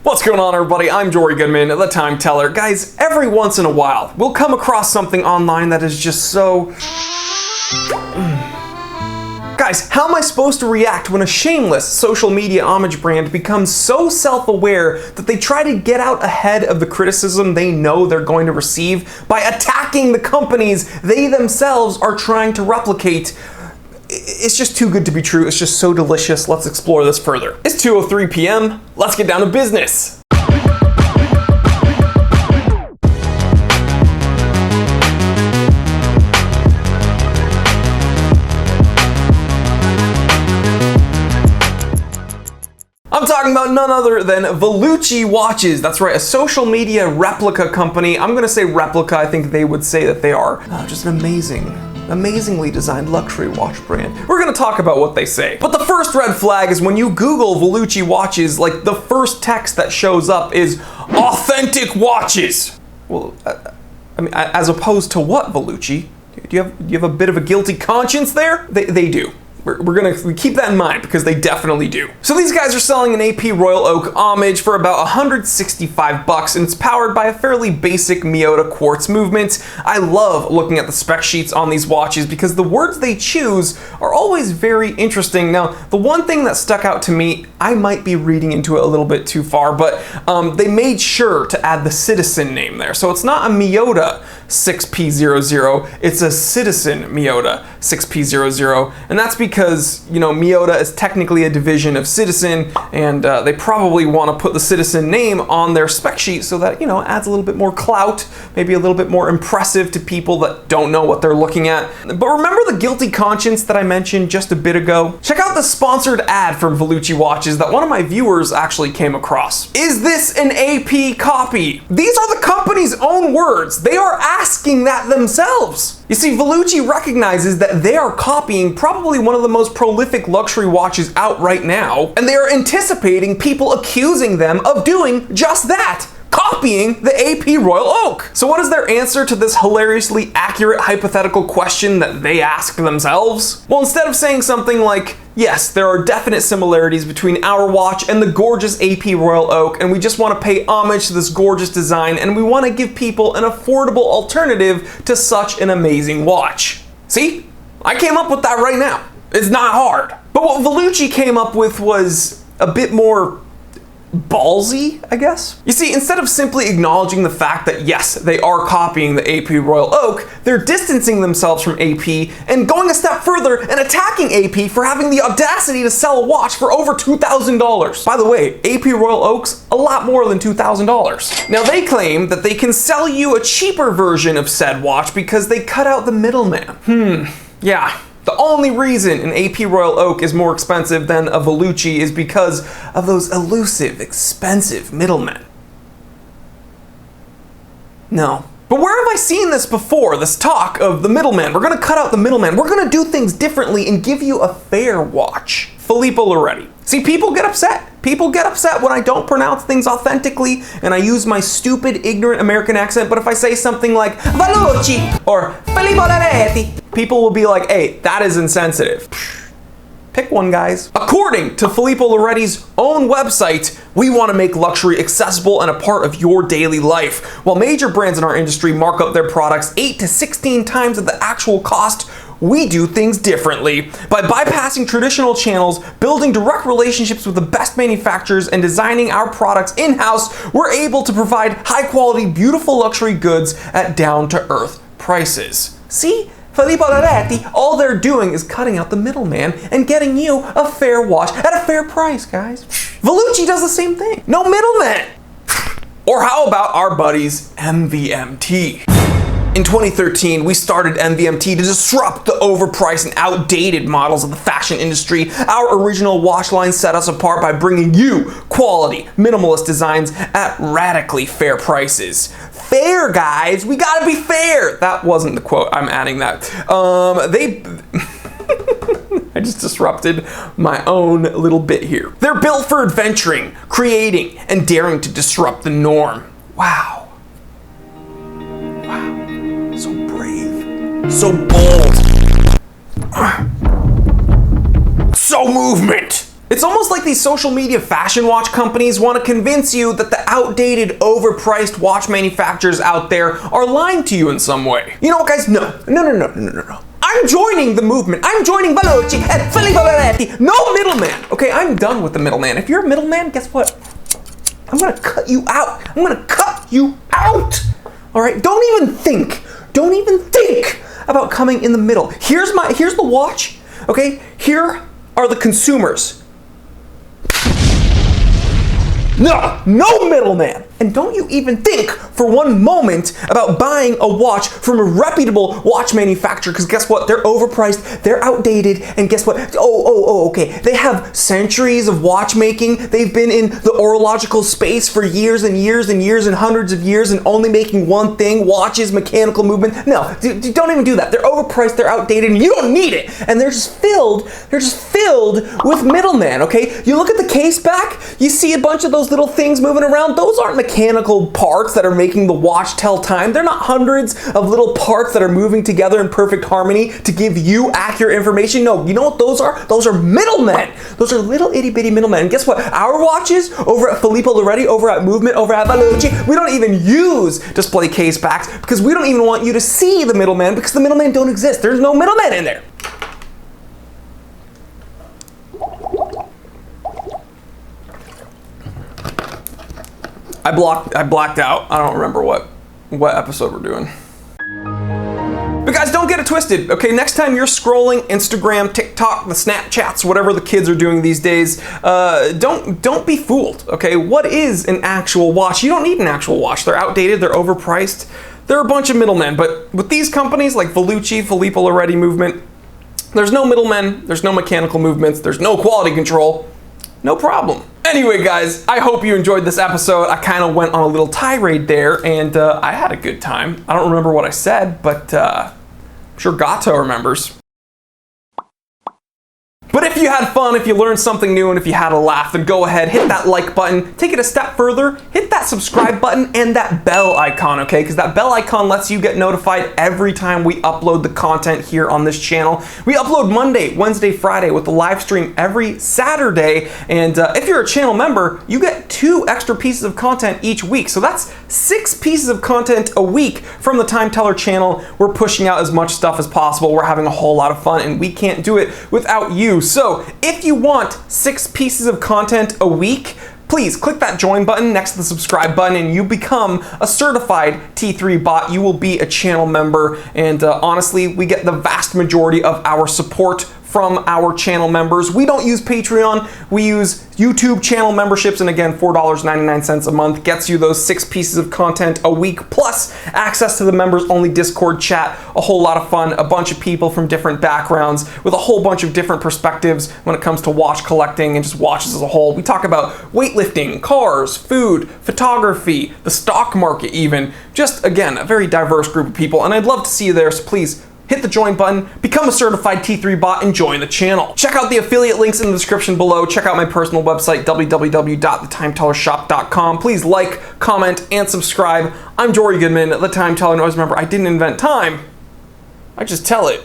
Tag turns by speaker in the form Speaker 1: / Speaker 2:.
Speaker 1: What's going on, everybody? I'm Jory Goodman, the Time Teller. Guys, every once in a while, we'll come across something online that is just so... Guys, how am I supposed to react when a shameless social media homage brand becomes so self-aware that they try to get out ahead of the criticism they know they're going to receive by attacking the companies they themselves are trying to replicate? It's just too good to be true. It's just so delicious. Let's explore this further. It's 2:03 p.m. Let's get down to business. I'm talking about none other than Vellucci watches. That's right, a social media replica company. I'm gonna say replica. I think they would say that they are just an amazingly designed luxury watch brand. We're gonna talk about what they say. But the first red flag is when you Google Vellucci watches, like the first text that shows up is authentic watches. Well, I mean, as opposed to what, Vellucci? Do you have a bit of a guilty conscience there? They do. We're gonna keep that in mind because they definitely do. So these guys are selling an AP Royal Oak homage for about 165 bucks, and it's powered by a fairly basic Miyota quartz movement. I love looking at the spec sheets on these watches because the words they choose are always very interesting. Now, the one thing that stuck out to me, I might be reading into it a little bit too far, but they made sure to add the citizen name there. So it's not a Miyota 6P00, it's a Citizen Miyota 6P00, and that's because, you know, Miyota is technically a division of Citizen, and they probably want to put the Citizen name on their spec sheet so that, you know, adds a little bit more clout, maybe a little bit more impressive to people that don't know what they're looking at. But remember the guilty conscience that I mentioned just a bit ago? Check out the sponsored ad from Vellucci watches that one of my viewers actually came across. Is this an AP copy? These are the company's own words. They are asking that themselves. You see, Vellucci recognizes that they are copying probably one of the most prolific luxury watches out right now, and they are anticipating people accusing them of doing just that. Copying the AP Royal Oak. So what is their answer to this hilariously accurate hypothetical question that they ask themselves? Well, instead of saying something like, yes, there are definite similarities between our watch and the gorgeous AP Royal Oak, and we just want to pay homage to this gorgeous design, and we want to give people an affordable alternative to such an amazing watch. See? I came up with that right now. It's not hard. But what Vellucci came up with was a bit more ballsy, I guess. You see, instead of simply acknowledging the fact that yes, they are copying the AP Royal Oak, they're distancing themselves from AP and going a step further and attacking AP for having the audacity to sell a watch for over $2,000. By the way, AP Royal Oak's a lot more than $2,000. Now they claim that they can sell you a cheaper version of said watch because they cut out the middleman. Yeah. The only reason an AP Royal Oak is more expensive than a Vellucci is because of those elusive, expensive middlemen. No. But where have I seen this before, this talk of the middleman? We're gonna cut out the middleman. We're gonna do things differently and give you a fair watch. Filippo Loretti. See, people get upset. People get upset when I don't pronounce things authentically and I use my stupid, ignorant American accent, but if I say something like Vellucci or Filippo Loretti, people will be like, hey, that is insensitive. Pick one, guys. According to Filippo Loretti's own website, we want to make luxury accessible and a part of your daily life. While major brands in our industry mark up their products 8 to 16 times at the actual cost, we do things differently. By bypassing traditional channels, building direct relationships with the best manufacturers, and designing our products in-house, we're able to provide high-quality, beautiful luxury goods at down-to-earth prices. See? Filippo Loretti, all they're doing is cutting out the middleman and getting you a fair watch at a fair price, guys. Vellucci does the same thing. No middleman. Or how about our buddies MVMT? In 2013, we started MVMT to disrupt the overpriced and outdated models of the fashion industry. Our original watch line set us apart by bringing you quality, minimalist designs at radically fair prices. Fair, guys, we gotta be fair. That wasn't the quote, I'm adding that. I just disrupted my own little bit here. They're built for adventuring, creating, and daring to disrupt the norm. Wow. So brave, so bold, so movement. It's almost like these social media fashion watch companies want to convince you that the outdated, overpriced watch manufacturers out there are lying to you in some way. You know what, guys? No. I'm joining the movement. I'm joining Veloci and Filippo Benetti. No middleman. Okay, I'm done with the middleman. If you're a middleman, guess what? I'm gonna cut you out. I'm gonna cut you out. All right? Don't even think about coming in the middle. Here's the watch. Okay? Here are the consumers. No middleman. And don't you even think for one moment about buying a watch from a reputable watch manufacturer, because guess what? They're overpriced, they're outdated, and guess what? Okay. They have centuries of watchmaking. They've been in the horological space for years and years and years and hundreds of years and only making one thing, watches, mechanical movement. No, don't even do that. They're overpriced, they're outdated, and you don't need it. And they're just filled with middlemen, okay? You look at the case back, you see a bunch of those little things moving around. Those aren't mechanical parts that are making the watch tell time. They're not hundreds of little parts that are moving together in perfect harmony to give you accurate information. No, you know what those are? Those are middlemen. Those are little itty bitty middlemen. And guess what? Our watches over at Filippo Loretti, over at Movement, over at Veloci, we don't even use display case backs because we don't even want you to see the middleman because the middlemen don't exist. There's no middleman in there. I blacked out. I don't remember what episode we're doing. But guys, don't get it twisted, okay? Next time you're scrolling Instagram, TikTok, the Snapchats, whatever the kids are doing these days, don't be fooled, okay? What is an actual watch? You don't need an actual watch. They're outdated, they're overpriced. They're a bunch of middlemen, but with these companies like Veloci, Filippo Loretti Movement, there's no middlemen, there's no mechanical movements, there's no quality control. No problem. Anyway, guys, I hope you enjoyed this episode. I kind of went on a little tirade there, and I had a good time. I don't remember what I said, but I'm sure Gato remembers. But if you had fun, if you learned something new, and if you had a laugh, then go ahead, hit that like button, take it a step further, hit that subscribe button and that bell icon, okay? Because that bell icon lets you get notified every time we upload the content here on this channel. We upload Monday, Wednesday, Friday with the live stream every Saturday. And if you're a channel member, you get 2 extra pieces of content each week. So that's 6 pieces of content a week from the Time Teller channel. We're pushing out as much stuff as possible. We're having a whole lot of fun, and we can't do it without you. So if you want 6 pieces of content a week, please click that join button next to the subscribe button and you become a certified T3 bot. You will be a channel member, and honestly, we get the vast majority of our support from our channel members. We don't use Patreon, we use YouTube channel memberships, and again, $4.99 a month gets you those 6 pieces of content a week, plus access to the members only Discord chat, a whole lot of fun, a bunch of people from different backgrounds with a whole bunch of different perspectives when it comes to watch collecting and just watches as a whole. We talk about weightlifting, cars, food, photography, the stock market even. Just, again, a very diverse group of people, and I'd love to see you there, so please hit the join button, become a certified T3 bot, and join the channel. Check out the affiliate links in the description below. Check out my personal website, www.thetimetellershop.com. Please like, comment, and subscribe. I'm Jory Goodman, The Time Teller, and always remember, I didn't invent time, I just tell it.